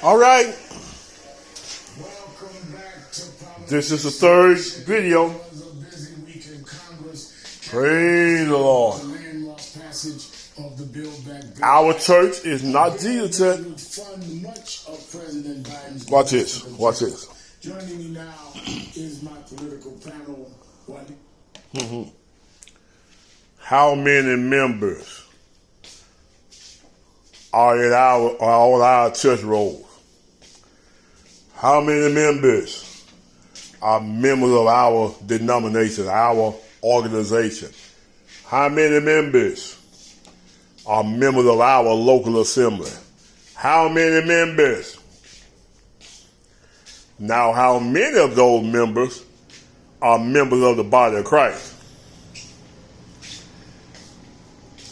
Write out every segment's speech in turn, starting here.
All right. This is the third video. Praise the Lord. Our church is not Jesus Church. Watch this. Watch this. Joining me now is my political panel. How many members are in on our church rolls? How many members are members of our denomination, our organization? How many members are members of our local assembly? How many members? Now, how many of those members are members of the body of Christ?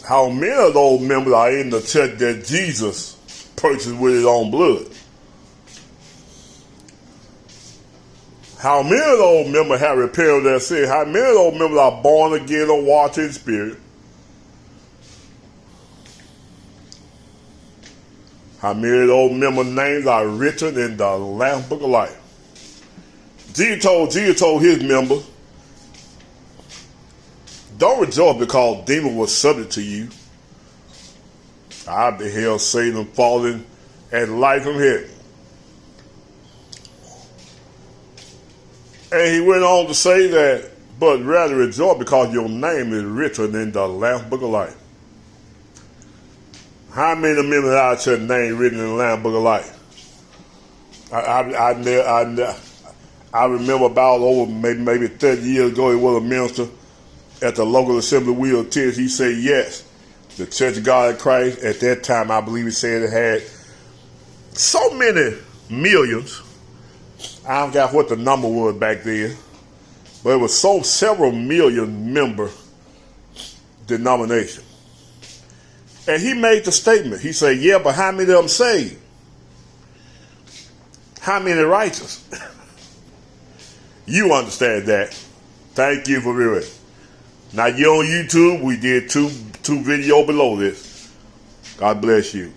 How many of those members are in the church that Jesus purchased with his own blood? How many of those members have repaired their sin? How many of those members are born again or washed in spirit? How many of those members' names are written in the Lamb's Book of Life? Jesus told his members, don't rejoice because demons were subject to you. I beheld Satan falling and light from heaven. And he went on to say that, but rather rejoice because your name is written in the Lamb's Book of Life. How many members of our church name written in the Lamb's Book of Life? I remember about over maybe 30 years ago, he was a minister at the local assembly we attended. He said, yes, the Church of God in Christ, at that time, I believe he said it had so many millions. I forgot what the number was back then, but it was several million member denomination. And he made the statement. He said, yeah, but how many of them saved? How many righteous? You understand that. Thank you for viewing. Now you're on YouTube. We did two videos below this. God bless you.